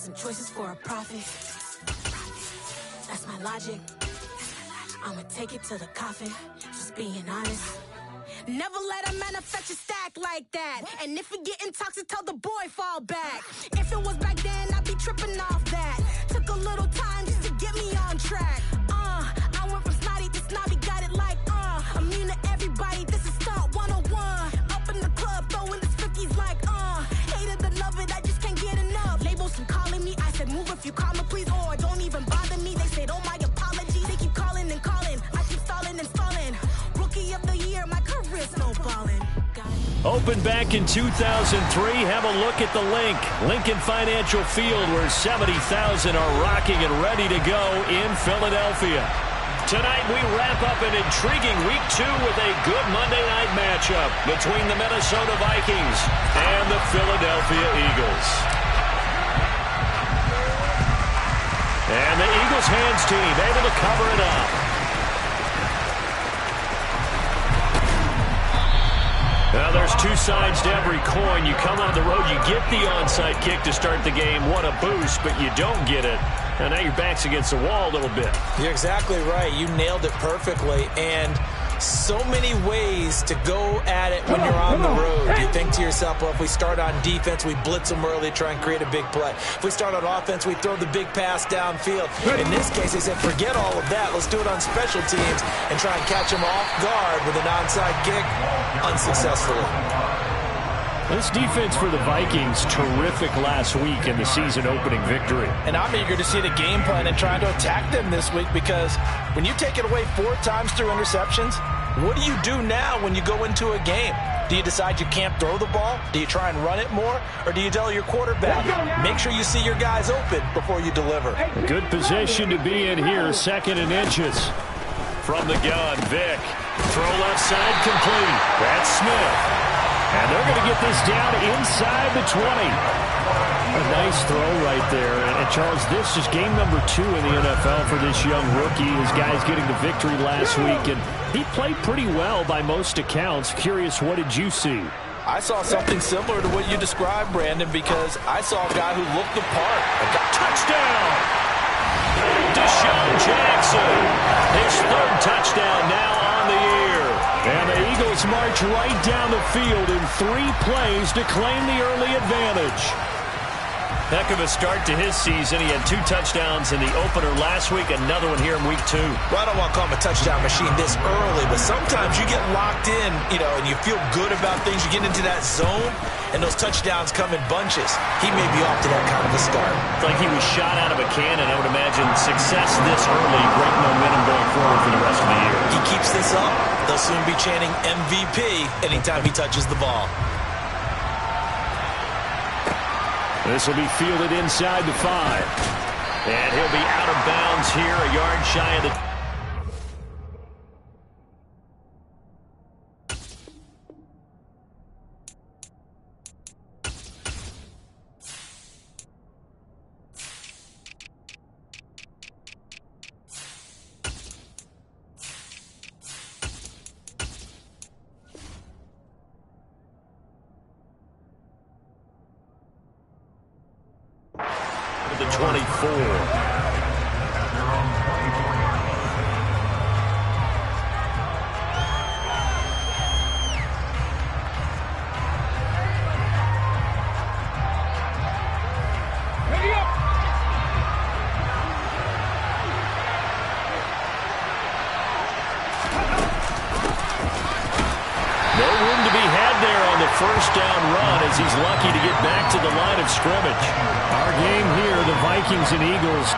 Made some choices for a profit. That's my logic. I'ma take it to the coffin. Just being honest. Never let a manufacture stack like that. And if it getting toxic, tell the boy fall back. If it was back then, I'd be tripping off that. Took a little time just to get me on track. I went from snotty to snobby, got it like immune to everybody, this is stunt 101. Up in the club, throwing the 50s like hate it or love it, I just can't get enough. Labels keep calling me, I said move if you call me please, or don't even bother me. They said oh my apologies, they keep calling and calling, I keep stalling and stalling. Rookie of the year, my career's snowballing. Opened back in 2003. Have a look at the Lincoln Financial Field, where 70,000 are rocking and ready to go in Philadelphia. Tonight we wrap up an intriguing Week 2 with a good Monday night matchup between the Minnesota Vikings and the Philadelphia Eagles. And the Eagles hands team able to cover it up. Now there's two sides to every coin. You come on the road, you get the onside kick to start the game. What a boost, but you don't get it. And now your back's against the wall a little bit. You're exactly right. You nailed it perfectly. And so many ways to go at it when you're on the road. You think to yourself, well, if we start on defense, we blitz them early, try and create a big play. If we start on offense, we throw the big pass downfield. In this case, they said, forget all of that. Let's do it on special teams and try and catch them off guard with an onside kick unsuccessfully. This defense for the Vikings, terrific last week in the season-opening victory. And I'm eager to see the game plan and trying to attack them this week, because when you take it away 4 times through interceptions, what do you do now when you go into a game? Do you decide you can't throw the ball? Do you try and run it more? Or do you tell your quarterback, make sure you see your guys open before you deliver? Good position to be in here, 2nd and inches. From the gun, Vick. Throw left side complete. That's Smith. And they're going to get this down inside the 20. A nice throw right there. And Charles, this is game number 2 in the NFL for this young rookie. His guys getting the victory last week, and he played pretty well by most accounts. Curious, what did you see? I saw something similar to what you described, Brandon, because I saw a guy who looked the part. Touchdown! Deshaun Jackson. His 3rd touchdown now on the year. And the Eagles march right down the field in 3 plays to claim the early advantage. Heck of a start to his season. He had 2 touchdowns in the opener last week, another one here in Week 2. Well, I don't want to call him a touchdown machine this early, but sometimes you get locked in, and you feel good about things. You get into that zone, and those touchdowns come in bunches. He may be off to that kind of a start. It's like he was shot out of a cannon. I would imagine success this early, great momentum going forward for the rest of the year. He keeps this up, they'll soon be chanting MVP anytime he touches the ball. This will be fielded inside the 5. And he'll be out of bounds here, a yard shy of the... the 24. First down run as he's lucky to get back to the line of scrimmage. Our game here, the Vikings and Eagles.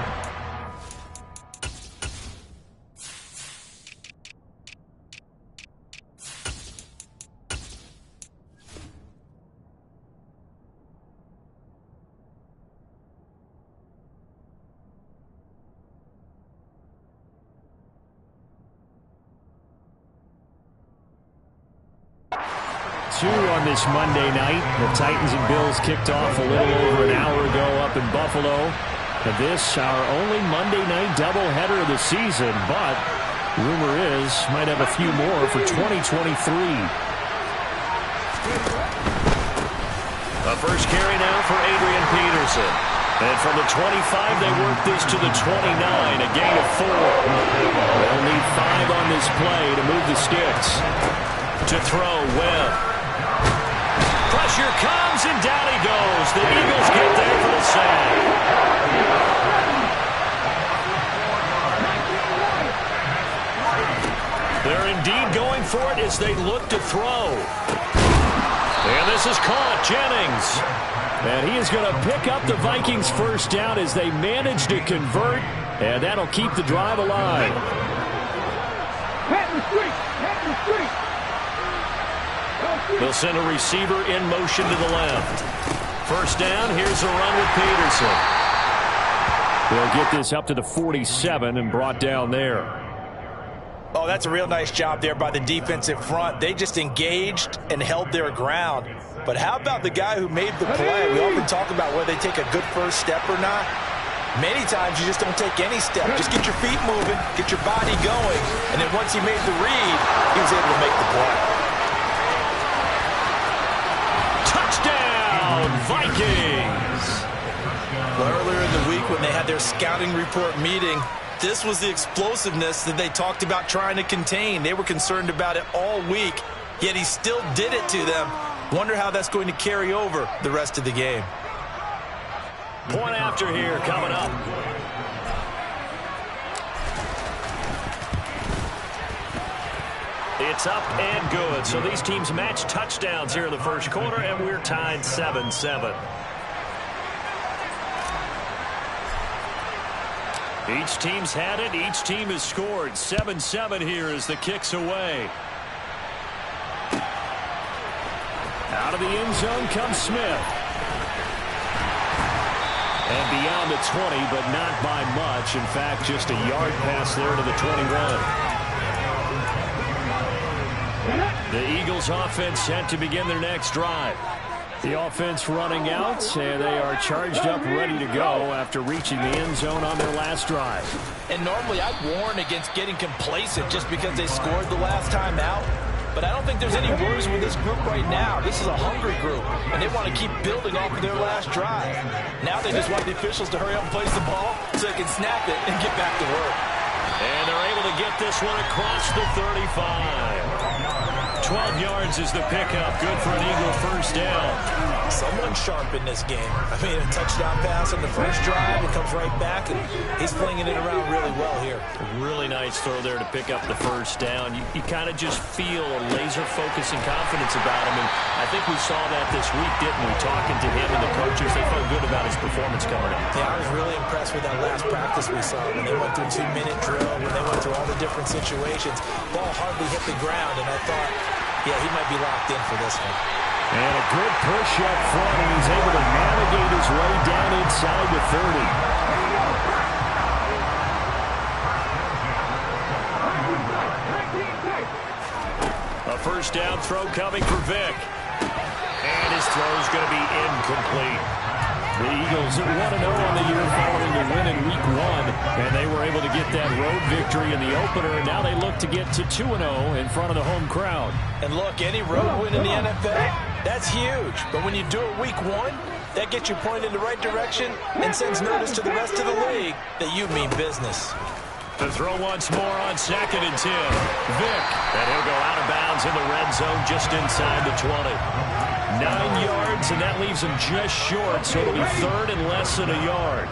On this Monday night, the Titans and Bills kicked off a little over an hour ago up in Buffalo. And this, our only Monday night doubleheader of the season, but rumor is might have a few more for 2023. A first carry now for Adrian Peterson. And from the 25, they work this to the 29, a gain of 4. They'll need 5 on this play to move the sticks. To throw, Webb. Pressure comes, and down he goes. The Eagles get there for the sack. They're indeed going for it as they look to throw. And this is caught, Jennings. And he is going to pick up the Vikings' first down as they manage to convert, and that'll keep the drive alive. They'll send a receiver in motion to the left. First down, here's a run with Peterson. They'll get this up to the 47 and brought down there. Oh, that's a real nice job there by the defensive front. They just engaged and held their ground. But how about the guy who made the play? We often talk about whether they take a good first step or not. Many times you just don't take any step. Just get your feet moving, get your body going, and then once he made the read, he was able to make the play. Touchdown, Vikings! Well, earlier in the week when they had their scouting report meeting, this was the explosiveness that they talked about trying to contain. They were concerned about it all week, yet he still did it to them. Wonder how that's going to carry over the rest of the game. Point after here coming up. It's up and good. So these teams match touchdowns here in the first quarter, and we're tied 7-7. Each team's had it. Each team has scored. 7-7 here as the kick's away. Out of the end zone comes Smith. And beyond the 20, but not by much. In fact, just a yard pass there to the 21. The Eagles offense set to begin their next drive. The offense running out, and they are charged up, ready to go after reaching the end zone on their last drive. And normally I'd warn against getting complacent just because they scored the last time out. But I don't think there's any worries with this group right now. This is a hungry group, and they want to keep building off of their last drive. Now they just want the officials to hurry up and place the ball so they can snap it and get back to work. And they're able to get this one across the 35. 12 yards is the pickup. Good for an Eagle first down. Someone's sharp in this game. I mean, a touchdown pass on the first drive. It comes right back, and he's flinging it around really well here. Really nice throw there to pick up the first down. You kind of just feel a laser focus and confidence about him, and I think we saw that this week, didn't we? Talking to him and the coaches, they felt good about his performance coming up. Yeah, I was really impressed with that last practice we saw when they went through 2-minute drill, when they went through all the different situations. Ball hardly hit the ground, and I thought, yeah, he might be locked in for this one. And a good push up front, and he's able to navigate his way down inside the 30. A first down throw coming for Vick. And his throw is going to be incomplete. The Eagles are 1-0 on the year following the win in Week 1, and they were able to get that road victory in the opener, and now they look to get to 2-0 in front of the home crowd. And look, any road win in the NFL, that's huge. But when you do it Week 1, that gets you pointed in the right direction and sends notice to the rest of the league that you mean business. The throw once more on 2nd and 10. Vick, and he'll go out of bounds in the red zone just inside the 20. 9 yards, and that leaves him just short, so it'll be 3rd and less than a yard.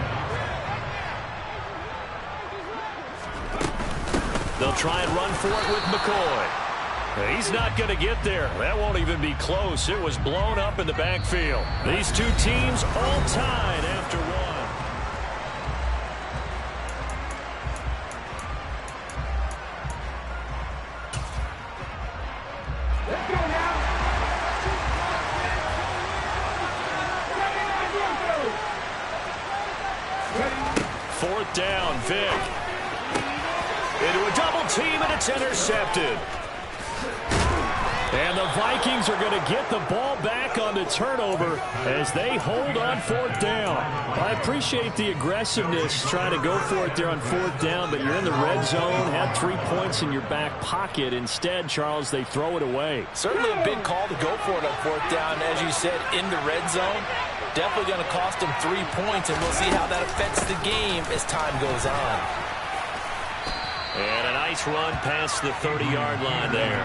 They'll try and run for it with McCoy. He's not going to get there. That won't even be close. It was blown up in the backfield. These two teams all tied after one. Fourth down, Vick. Into a double team, and it's intercepted. And the Vikings are going to get the ball back on the turnover as they hold on 4th down. I appreciate the aggressiveness trying to go for it there on 4th down, but you're in the red zone, had 3 points in your back pocket. Instead, Charles, they throw it away. Certainly a big call to go for it on 4th down, as you said, in the red zone. Definitely going to cost them 3 points, and we'll see how that affects the game as time goes on. And a nice run past the 30-yard line there.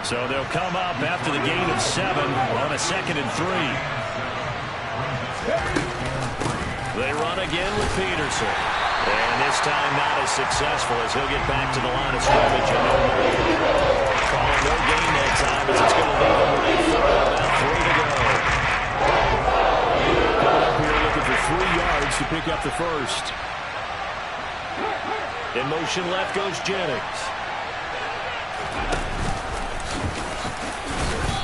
So they'll come up after the gain of 7 on a 2nd and 3. They run again with Peterson. And this time not as successful as he'll get back to the line of scrimmage. Calling no gain that time as it's going to leave him with a third, about 3 to go. Coming up here looking for 3 yards to pick up the first. In motion left goes Jennings.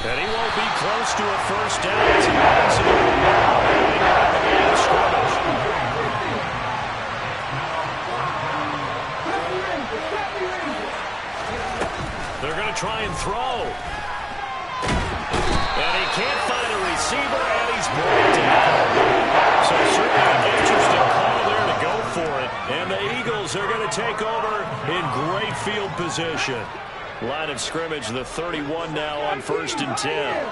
And he won't be close to a first down as he runs it over the line of scrimmage. They're going to try and throw. And he can't find a receiver, and he's brought down. So certainly an interesting call there to go for it. And the Eagles are going to take over in great field position. Line of scrimmage, the 31 now on 1st and 10.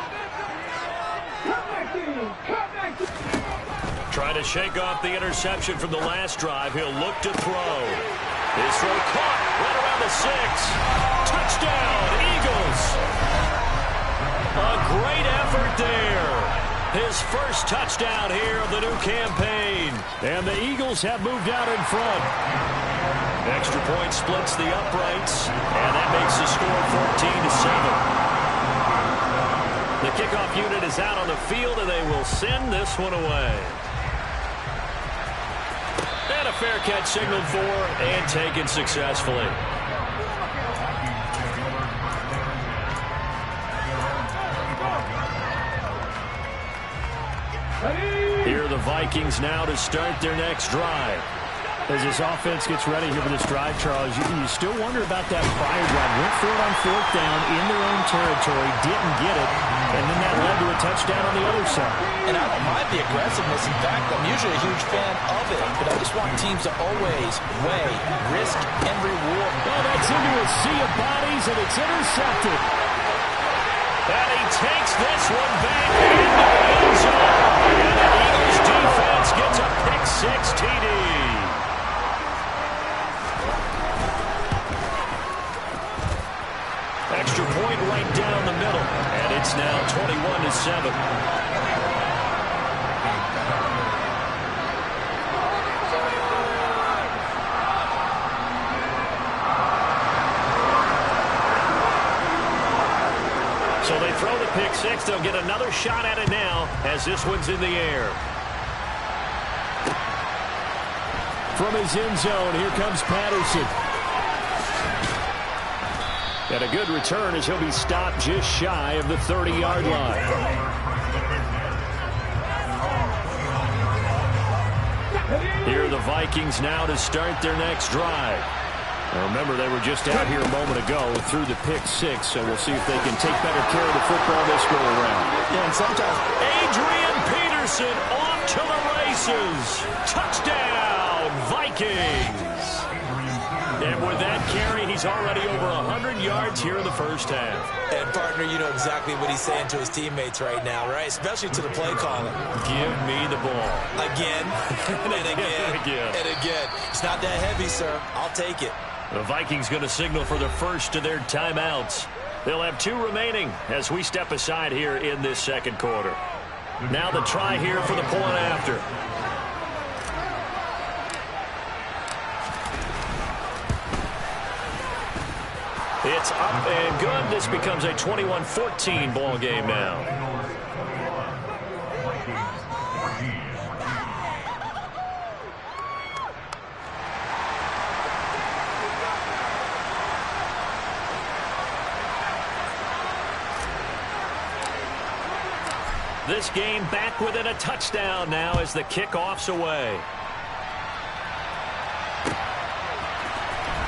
Trying to shake off the interception from the last drive. He'll look to throw. His throw caught right around the 6. Touchdown, Eagles. A great effort there. His first touchdown here of the new campaign. And the Eagles have moved out in front. Extra point splits the uprights, and that makes the score 14-7. The kickoff unit is out on the field, and they will send this one away. And a fair catch signaled for and taken successfully. Here are the Vikings now to start their next drive. As this offense gets ready here for this drive, Charles, you still wonder about that prior drive. Went for it on 4th down in their own territory, didn't get it, and then that led to a touchdown on the other side. And I don't mind the aggressiveness. In fact, I'm usually a huge fan of it, but I just want teams to always weigh risk and reward. Oh, that's into a sea of bodies, and it's intercepted. And he takes this one back into the end zone. And the Eagles defense gets a pick-6 TD. Extra point right down the middle. And it's now 21-7. So they throw the pick-6. They'll get another shot at it now as this one's in the air. From his end zone, here comes Patterson. And a good return as he'll be stopped just shy of the 30-yard line. Here are the Vikings now to start their next drive. Now remember, they were just out here a moment ago through the pick-6, so we'll see if they can take better care of the football this go around. Yeah, and sometimes Adrian Peterson off to the races. Touchdown, Vikings. And with that carry, he's already over 100 yards here in the first half. And, partner, you know exactly what he's saying to his teammates right now, right? Especially to the play caller. Give me the ball. Again, and again, and again. It's not that heavy, sir. I'll take it. The Vikings going to signal for the first of their timeouts. They'll have 2 remaining as we step aside here in this second quarter. Now the try here for the point after. It's up and good. This becomes a 21-14 ball game now. This game back within a touchdown now as the kickoff's away.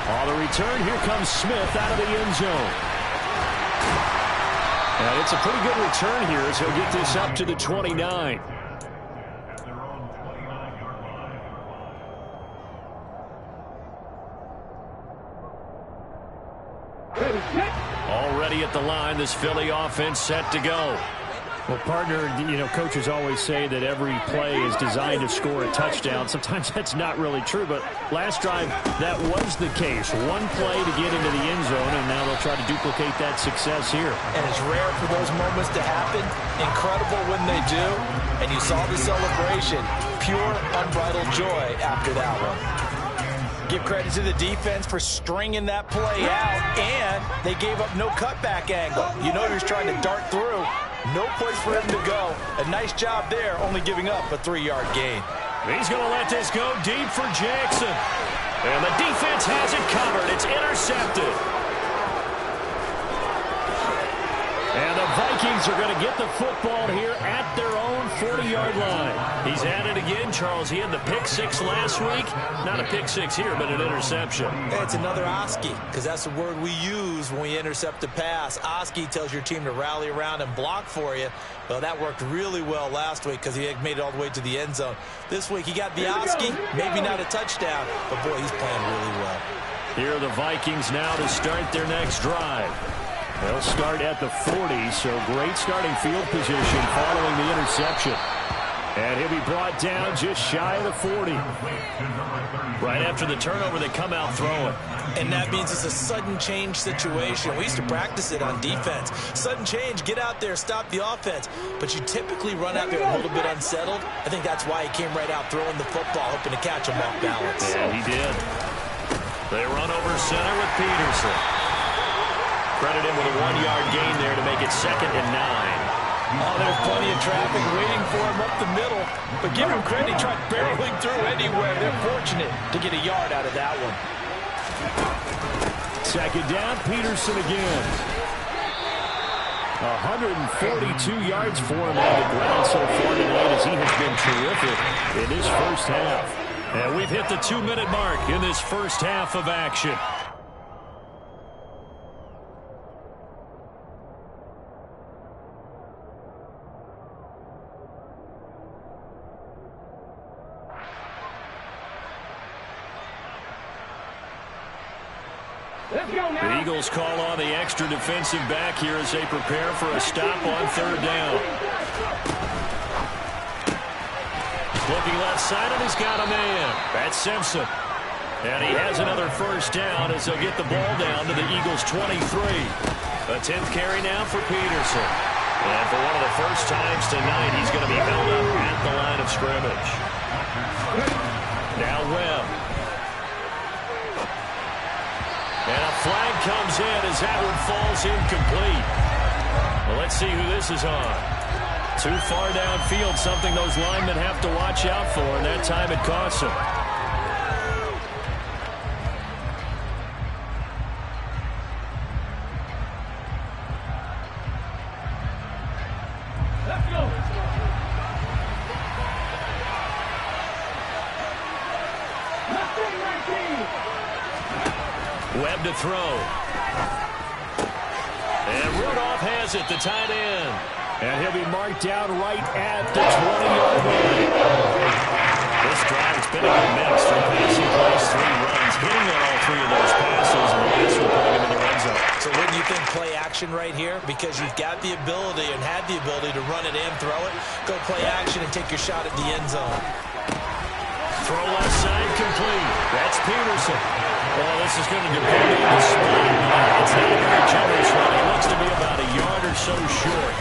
On the return, here comes Smith out of the end zone. And it's a pretty good return here as he'll get this up to the 29. Already at the line, this Philly offense set to go. Well, partner, coaches always say that every play is designed to score a touchdown. Sometimes that's not really true, but last drive, that was the case. One play to get into the end zone, and now they'll try to duplicate that success here. And it's rare for those moments to happen. Incredible when they do. And you saw the celebration. Pure, unbridled joy after that one. Give credit to the defense for stringing that play out, and they gave up no cutback angle. You know he was trying to dart through. No place for him to go. A nice job there, only giving up a 3-yard gain. He's going to let this go deep for Jackson. And the defense has it covered. It's intercepted. And the Vikings are going to get the football here at their own 40-yard line. He's at it again, Charles. He had the pick six last week. Not a pick six here, but an interception. It's another Oski, because that's the word we use when we intercept a pass. Oski tells your team to rally around and block for you. Well, that worked really well last week because he had made it all the way to the end zone. This week he got the Oski, maybe not a touchdown, but boy, he's playing really well. Here are the Vikings now to start their next drive. They'll start at the 40, so great starting field position following the interception. And he'll be brought down just shy of the 40. Right after the turnover, they come out throwing. And that means it's a sudden change situation. We used to practice it on defense. Sudden change, get out there, stop the offense. But you typically run out there a little bit unsettled. I think that's why he came right out throwing the football, hoping to catch him off balance. Yeah, he did. They run over center with Peterson. Credit him with a 1-yard gain there to make it 2nd and 9. Oh, there's plenty of traffic waiting for him up the middle. But give him credit, he tried barreling through anywhere. They're fortunate to get a yard out of that one. 2nd down, Peterson again. 142 yards for him on the ground so far tonight as he has been terrific in this first half. And we've hit the 2-minute mark in this first half of action. The Eagles call on the extra defensive back here as they prepare for a stop on 3rd down. Looking left side, and he's got a man. That's Simpson. And he has another first down as they'll get the ball down to the Eagles' 23. A 10th carry now for Peterson. And for one of the first times tonight, he's going to be held up at the line of scrimmage. Now Webb. And a flag comes in as that one falls incomplete. Well, let's see who this is on. Too far downfield, something those linemen have to watch out for, and that time it costs them. Let's go. Webb to throw. And Rudolph has it, the tight end. And he'll be marked down right at the 20-yard line. This drive's been a good mix. 3 passing plays, 3 runs. Hitting on all 3 of those passes, and the last one putting him in the red zone. So wouldn't you think play action right here? Because you've got the ability and had the ability to run it in, throw it, go play action, and take your shot at the end zone. Throw left side complete. That's Peterson. Well, this is going to depend on the spot. It's not a very generous one. He looks to be about a yard or so short.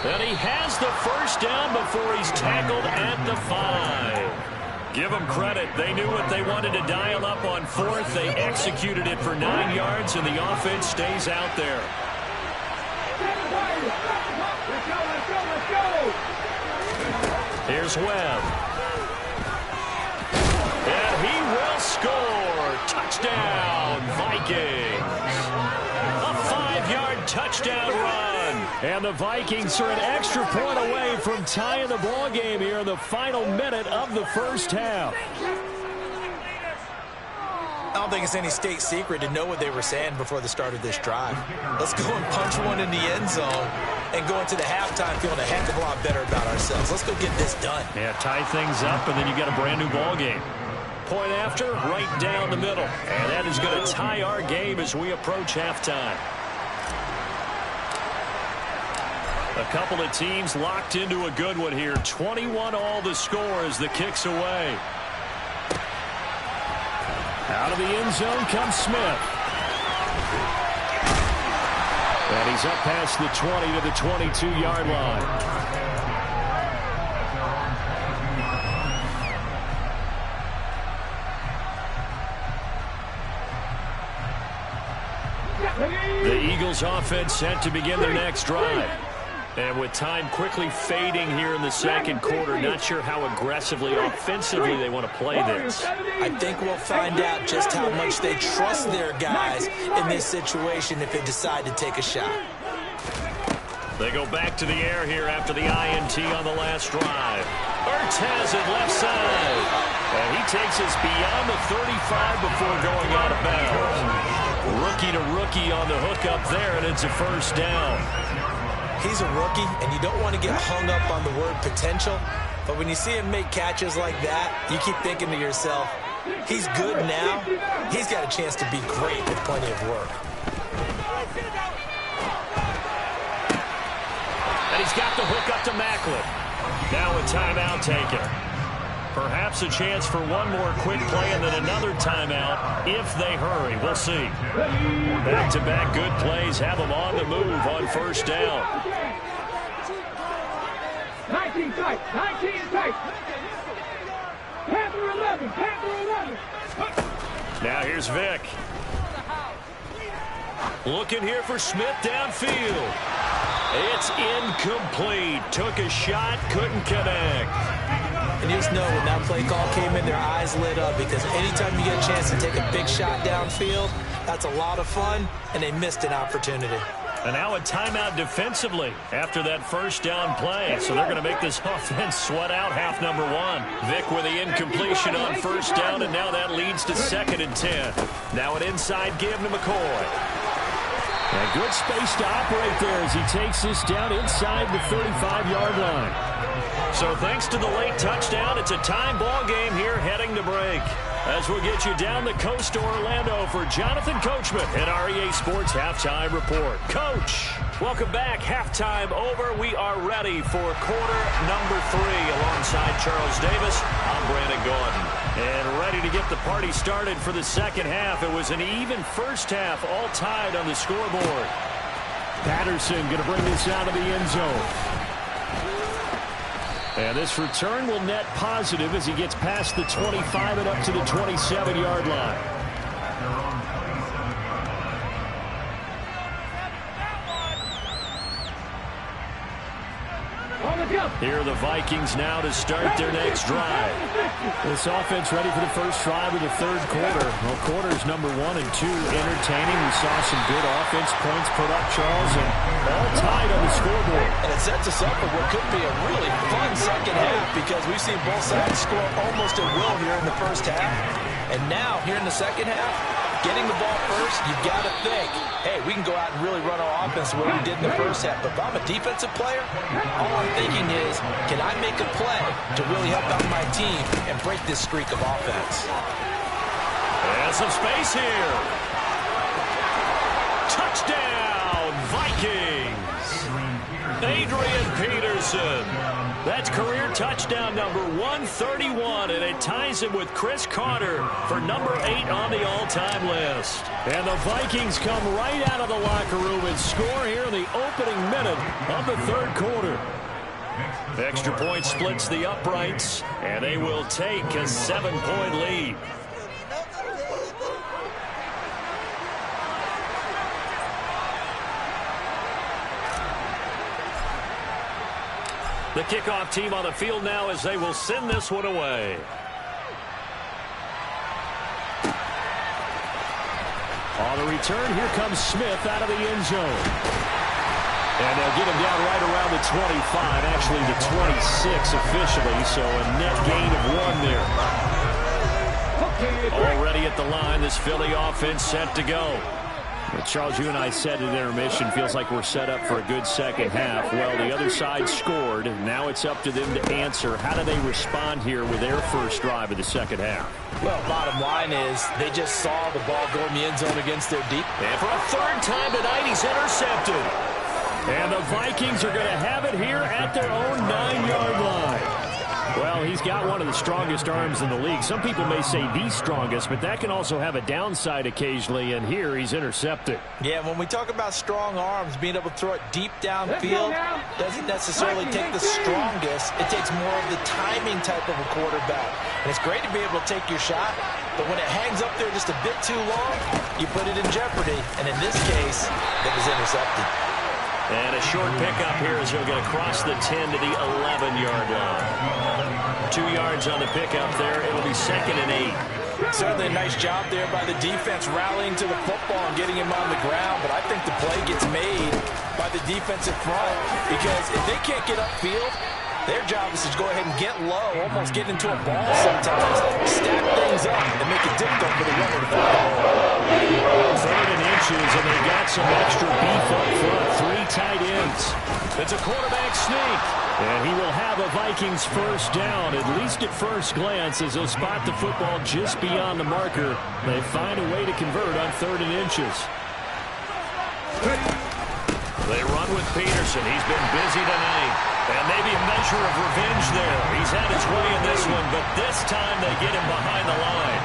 And he has the first down before he's tackled at the 5. Give them credit. They knew what they wanted to dial up on 4th. They executed it for 9 yards, and the offense stays out there. Let's go. Here's Webb. And he will score. Touchdown, Vikings. A 5-yard touchdown run. And the Vikings are an extra point away from tying the ball game here in the final minute of the first half. I don't think it's any state secret to know what they were saying before the start of this drive. Let's go and punch one in the end zone and go into the halftime feeling a heck of a lot better about ourselves. Let's go get this done. Yeah, tie things up, and then you got a brand new ball game. Point after, right down the middle. And that is going to tie our game as we approach halftime. A couple of teams locked into a good one here. 21-all the score as the kick's away. Out of the end zone comes Smith. And he's up past the 20 to the 22-yard line. The Eagles offense set to begin their next drive. And with time quickly fading here in the second quarter, not sure how aggressively, offensively they want to play this. I think we'll find out just how much they trust their guys in this situation if they decide to take a shot. They go back to the air here after the INT on the last drive. Ertz has it left side. And he takes us beyond the 35 before going out of bounds. Rookie to rookie on the hook up there, and it's a first down. He's a rookie, and you don't want to get hung up on the word potential. But when you see him make catches like that, you keep thinking to yourself, he's good now. He's got a chance to be great with plenty of work. And he's got the hook up to Macklin. Now a timeout taken. Perhaps a chance for one more quick play and then another timeout if they hurry. We'll see. Back-to-back good plays have them on the move on first down. 19 tight. 19 tight. Panther 11. Panther 11. Now here's Vic. Looking here for Smith downfield. It's incomplete. Took a shot, couldn't connect. And you just know when that play call came in, their eyes lit up, because anytime you get a chance to take a big shot downfield, that's a lot of fun, and they missed an opportunity. And now a timeout defensively after that first down play. So they're going to make this offense sweat out half number one. Vic with the incompletion on first down, and now that leads to 2nd and 10. Now an inside give to McCoy. And good space to operate there as he takes this down inside the 35-yard line. So thanks to the late touchdown, it's a time ball game here heading to break. As we'll get you down the coast to Orlando for Jonathan Coachman and our EA Sports Halftime Report. Coach, welcome back. Halftime over. We are ready for quarter number 3 alongside Charles Davis. I'm Brandon Gordon. And ready to get the party started for the second half. It was an even first half, all tied on the scoreboard. Patterson going to bring this out of the end zone. And this return will net positive as he gets past the 25 and up to the 27-yard line. Here are the Vikings now to start their next drive. This offense ready for the first drive of the third quarter. Well, quarters number 1 and 2 entertaining. We saw some good offense points put up, Charles, and all tied on the scoreboard. And it sets us up for what could be a really fun second half, because we've seen both sides score almost at will here in the first half. And now, here in the second half, getting the ball first, you've got to think, hey, we can go out and really run our offense the way we did in the first half. But if I'm a defensive player, all I'm thinking is, can I make a play to really help out my team and break this streak of offense? And some space here. Touchdown, Vikings. Adrian Peterson. That's career touchdown number 131, and it ties him with Chris Carter for number 8 on the all-time list. And the Vikings come right out of the locker room and score here in the opening minute of the third quarter. Extra point splits the uprights, and they will take a 7-point lead. The kickoff team on the field now as they will send this one away. On the return, here comes Smith out of the end zone. And they'll get him down right around the 25, actually the 26 officially, so a net gain of 1 there. Already at the line, this Philly offense set to go. Well, Charles, you and I said at intermission, feels like we're set up for a good second half. Well, the other side scored. Now it's up to them to answer. How do they respond here with their first drive of the second half? Well, bottom line is they just saw the ball go in the end zone against their deep. And for a third time tonight, he's intercepted. And And the Vikings are going to have it here at their own 9-yard line. Well, he's got one of the strongest arms in the league. Some people may say the strongest, but that can also have a downside occasionally, and here he's intercepted. Yeah, when we talk about strong arms, being able to throw it deep downfield doesn't necessarily take the strongest. It takes more of the timing type of a quarterback. And it's great to be able to take your shot, but when it hangs up there just a bit too long, you put it in jeopardy. And in this case, it was intercepted. And a short pickup here as he'll get across the 10 to the 11-yard line. 2 yards on the pickup there. It'll be 2nd and 8. Certainly a nice job there by the defense rallying to the football and getting him on the ground. But I think the play gets made by the defensive front because if they can't get upfield, their job is to go ahead and get low, almost get into a ball sometimes, stack things up, and make it difficult for the runner to find the ball. 3rd and inches, and they got some extra beef up front. 3 tight ends. It's a quarterback sneak. And he will have a Vikings first down, at least at first glance, as they'll spot the football just beyond the marker. They find a way to convert on 3rd and inches. They run with Peterson. He's been busy tonight. And maybe a measure of revenge there. He's had his way in this one, but this time they get him behind the line.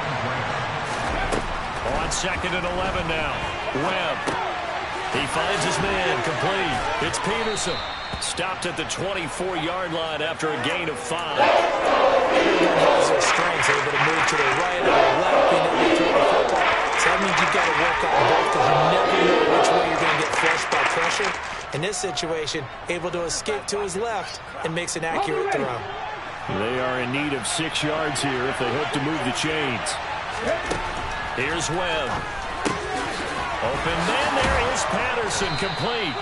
On 2nd and 11 now. Webb. He finds his man, complete. It's Peterson. Stopped at the 24-yard line after a gain of 5. Everyone has their strengths, able to move to the right or the left, being able to throw the football. So that means you've got to work on both because you never know which way you're going to get flushed by pressure. In this situation, able to escape to his left and makes an accurate throw. They are in need of 6 yards here if they hope to move the chains. Here's Webb. Open man, there is Patterson, complete.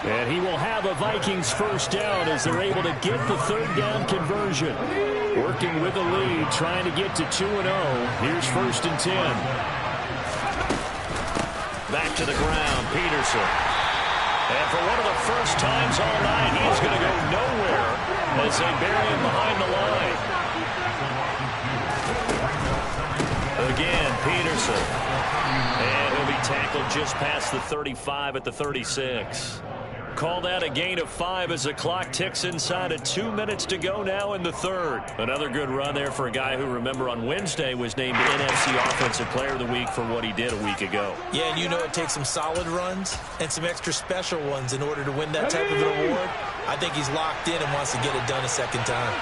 And he will have a Vikings first down as they're able to get the 3rd down conversion. Working with a lead, trying to get to 2-0. Here's 1st and 10. Back to the ground, Peterson. And for one of the first times all night, he's going to go nowhere as they bury him behind the line. Again, Peterson. And he'll be tackled just past the 35 at the 36. Called out a gain of 5 as the clock ticks inside of 2 minutes to go now in the 3rd. Another good run there for a guy who, remember, on Wednesday was named NFC Offensive Player of the Week for what he did a week ago. Yeah, and you know it takes some solid runs and some extra special ones in order to win that type of an award. I think he's locked in and wants to get it done a second time.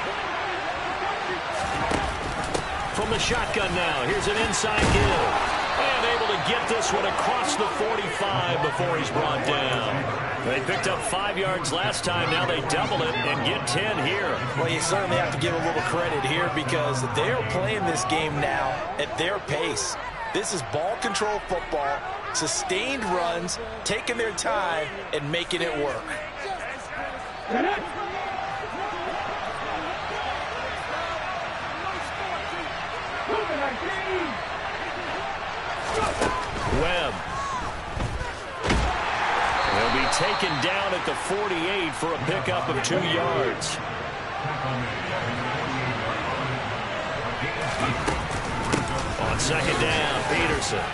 From the shotgun now, here's an inside give. And able to get this one across the 45 before he's brought down. They picked up 5 yards last time. Now they double it and get 10 here. Well, you certainly have to give a little credit here because they're playing this game now at their pace. This is ball control football, sustained runs, taking their time, and making it work. Webb. He'll be taken down at the 48 for a pickup of 2 yards. On 2nd down, Peterson.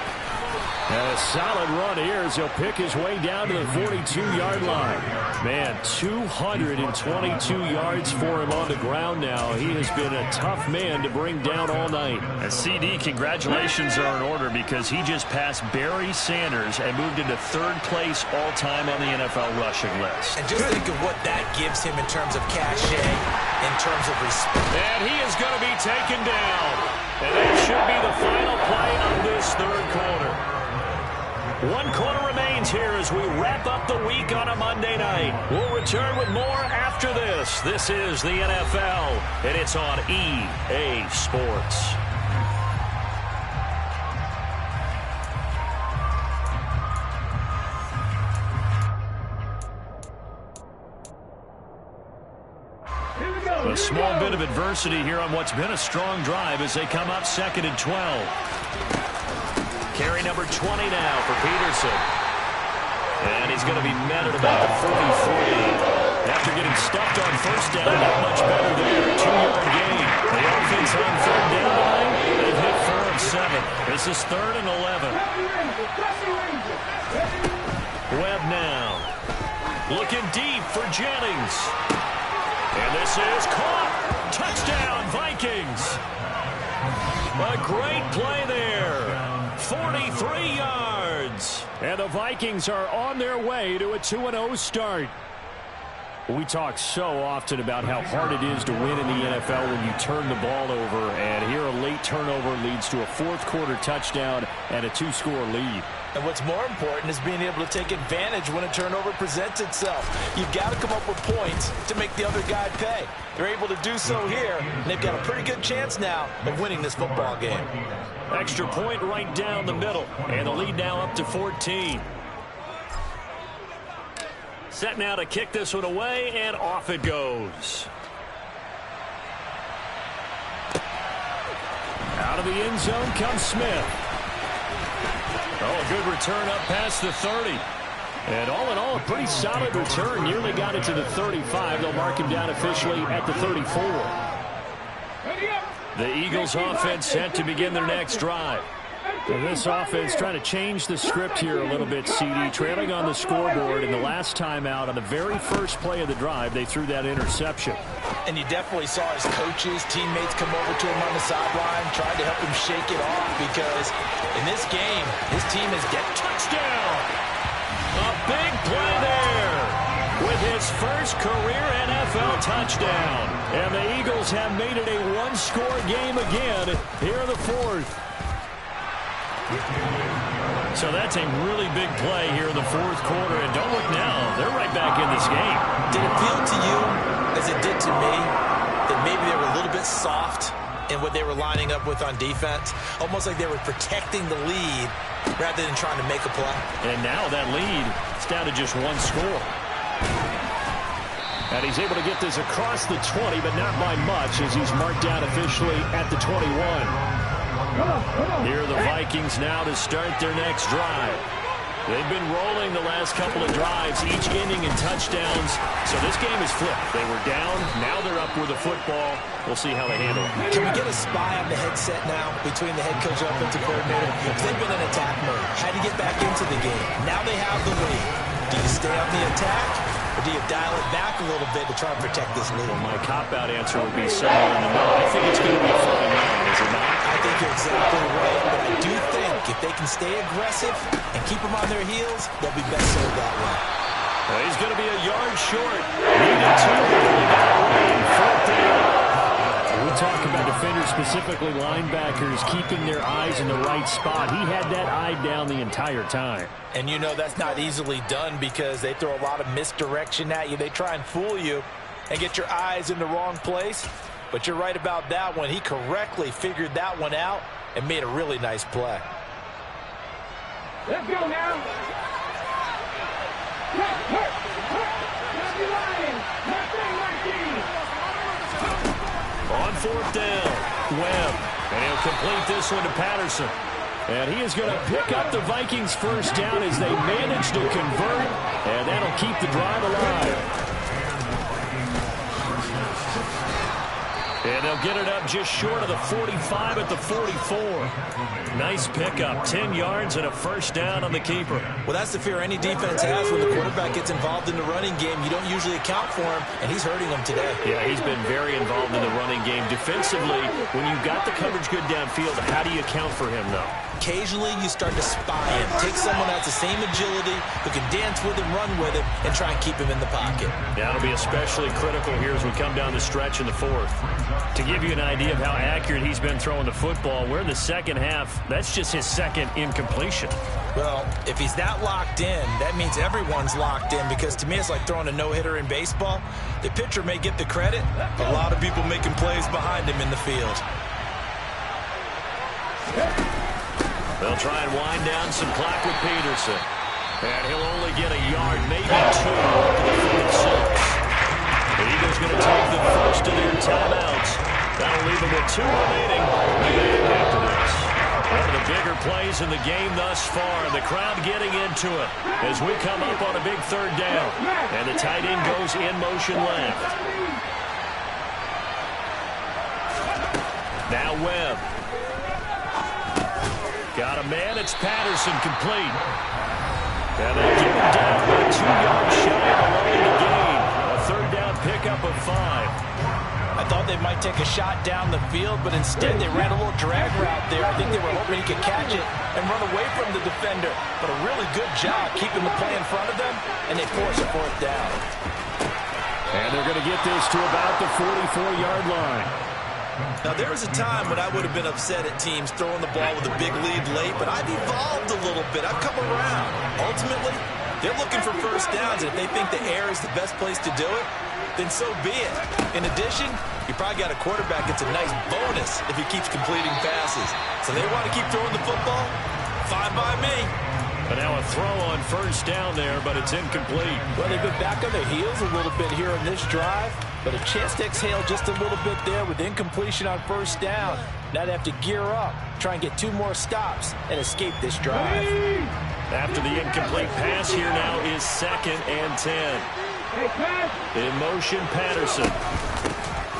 And a solid run here as he'll pick his way down to the 42-yard line. Man, 222 yards for him on the ground now. He has been a tough man to bring down all night. And CD, congratulations are in order because he just passed Barry Sanders and moved into 3rd place all-time on the NFL rushing list. And just think of what that gives him in terms of cachet, in terms of respect. And he is going to be taken down. And that should be the final play of this 3rd quarter. 1 quarter remains here as we wrap up the week on a Monday night. We'll return with more after this. This is the NFL, and it's on EA Sports. A small bit of adversity here on what's been a strong drive as they come up 2nd and 12. Carry number 20 now for Peterson. And he's going to be met at about the 43. After getting stuffed on 1st down, not much better there. 2-yard gain. The offense on 3rd down line. They've hit 4 of 7. This is 3rd and 11. Webb now. Looking deep for Jennings. And this is caught. Touchdown, Vikings. A great play there. 43 yards. And the Vikings are on their way to a 2-0 start. We talk so often about how hard it is to win in the NFL when you turn the ball over. And here a late turnover leads to a fourth-quarter touchdown and a 2-score lead. And what's more important is being able to take advantage when a turnover presents itself. You've got to come up with points to make the other guy pay. They're able to do so here, and they've got a pretty good chance now of winning this football game. Extra point right down the middle, and the lead now up to 14. Set now to kick this one away, and off it goes. Out of the end zone comes Smith. Oh, a good return up past the 30. And all in all, a pretty solid return. Nearly got it to the 35. They'll mark him down officially at the 34. The Eagles offense set to begin their next drive. And this offense trying to change the script here a little bit, CD. Trailing on the scoreboard, and the last time out on the very first play of the drive, they threw that interception. And you definitely saw his coaches, teammates come over to him on the sideline, tried to help him shake it off because in this game, his team is dead. Touchdown! A big play there with his first career NFL touchdown. And the Eagles have made it a one-score game again here in the fourth. So that's a really big play here in the fourth quarter. And don't look now, they're right back in this game. Did it feel to you, as it did to me, that maybe they were a little bit soft in what they were lining up with on defense? Almost like they were protecting the lead rather than trying to make a play. And now that lead is down to just one score. And he's able to get this across the 20, but not by much as he's marked down officially at the 21. Here are the Vikings now to start their next drive. They've been rolling the last couple of drives, each ending in touchdowns. So this game is flipped. They were down, now they're up with the football. We'll see how they handle it. Can we get a spy on the headset now between the head coach and offensive coordinator? Because they've been in attack mode. Had to get back into the game. Now they have the lead. Do you stay on the attack, or do you dial it back a little bit to try and protect this lead? Well, my cop-out answer would be somewhere in the middle. I think it's going to be a fine line, is it not? I think you're exactly right, but I do think if they can stay aggressive and keep them on their heels, they'll be best served that way. Well, he's going to be a yard short. Needed two. They got one. Fourth down. We talk about defenders, specifically linebackers, keeping their eyes in the right spot. He had that eye down the entire time. And you know that's not easily done because they throw a lot of misdirection at you. They try and fool you and get your eyes in the wrong place. But you're right about that one. He correctly figured that one out and made a really nice play. Let's go now. On fourth down, Webb. And he'll complete this one to Patterson. And he is going to pick up the Vikings' first down as they manage to convert. And that'll keep the drive alive. And they'll get it up just short of the 45 at the 44. Nice pickup, 10 yards and a first down on the keeper. Well, that's the fear any defense has when the quarterback gets involved in the running game. You don't usually account for him, and he's hurting them today. Yeah, he's been very involved in the running game. Defensively, when you've got the coverage good downfield, how do you account for him, though? Occasionally, you start to spy him. Take someone that's the same agility, who can dance with him, run with him, and try and keep him in the pocket. That'll be especially critical here as we come down the stretch in the fourth. To give you an idea of how accurate he's been throwing the football, we're in the second half. That's just his second incompletion. Well, if he's that locked in, that means everyone's locked in, because to me it's like throwing a no-hitter in baseball. The pitcher may get the credit, but a lot of people making plays behind him in the field. They'll try and wind down some clock with Peterson. And he'll only get a yard, maybe two, up to the 46. The Eagles going to take the first of their timeouts. That'll leave them with two remaining. After this, one of the bigger plays in the game thus far. The crowd getting into it as we come up on a big third down. And the tight end goes in motion left. Now Webb. Got a man. It's Patterson complete. And they get it down by 2 yards shy of allowing the gain. A third down pickup of 5. I thought they might take a shot down the field, but instead they ran a little drag route there. I think they were hoping he could catch it and run away from the defender. But a really good job keeping the play in front of them, and they force a 4th down. And they're going to get this to about the 44-yard line. Now, there was a time when I would have been upset at teams throwing the ball with a big lead late, but I've evolved a little bit. I've come around. Ultimately, they're looking for first downs, and if they think the air is the best place to do it, then so be it. In addition, you probably got a quarterback that's a nice bonus if he keeps completing passes. So they want to keep throwing the football? Fine by me. But now a throw on first down there, but it's incomplete. Well, they've been back on their heels a little bit here in this drive, but a chance to exhale just a little bit there with incompletion on first down. Now they have to gear up, try and get 2 more stops, and escape this drive. After the incomplete pass, here now is 2nd and 10. In motion, Patterson.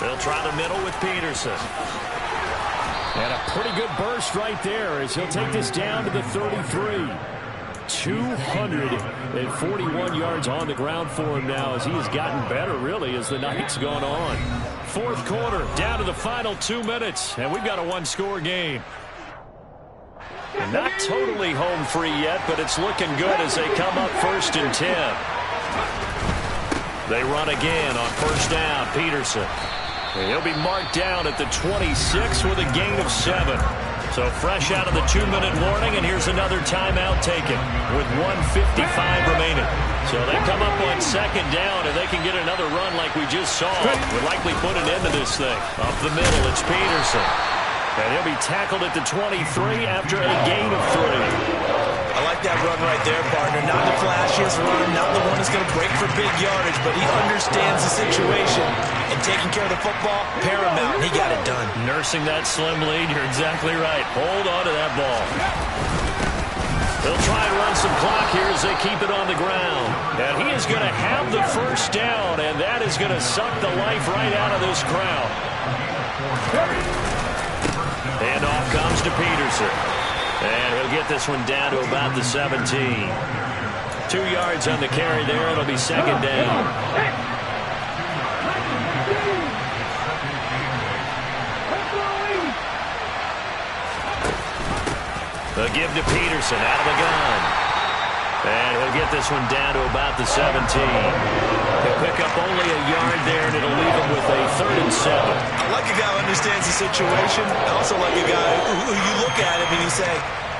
They'll try the middle with Peterson. And a pretty good burst right there as he'll take this down to the 33. 241 yards on the ground for him now as he has gotten better, really, as the night's gone on. 4th quarter, down to the final 2 minutes, and we've got a 1-score game. Not totally home free yet, but it's looking good as they come up 1st and 10. They run again on first down. Peterson. He'll be marked down at the 26 with a gain of 7. So fresh out of the 2-minute warning, and here's another timeout taken with 1:55 remaining. So they come up on 2nd down, and they can get another run like we just saw. Would likely put an end to this thing. Up the middle, it's Peterson. And he'll be tackled at the 23 after a gain of 3. I like that run right there, partner. Not the flashiest run, not the one that's going to break for big yardage, but he understands the situation. And taking care of the football, paramount. He got it done. Nursing that slim lead, you're exactly right. Hold on to that ball. They'll try and run some clock here as they keep it on the ground. And he is going to have the first down, and that is going to suck the life right out of this crowd. And off comes to Peterson. And he'll get this one down to about the 17. 2 yards on the carry there. It'll be 2nd down. They'll give to Peterson out of the gun. And he'll get this one down to about the 17. He'll pick up only a yard there, and it'll leave him with a 3rd and 7. I like a guy who understands the situation. I also like a guy who you look at him and you say,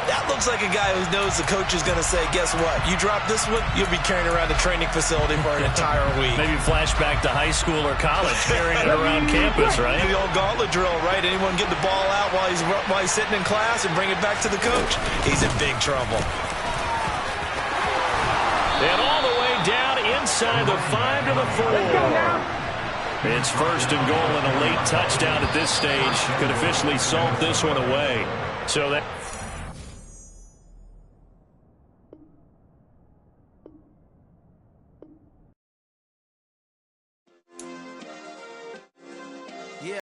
that looks like a guy who knows the coach is going to say, guess what? You drop this one, you'll be carrying around the training facility for an entire week. Maybe flashback to high school or college, carrying it around campus, right? The old gauntlet drill, right? Anyone get the ball out while he's sitting in class and bring it back to the coach? He's in big trouble. And all the way down inside the 5 to the 4. It's 1st and goal, and a late touchdown at this stage could officially salt this one away. So that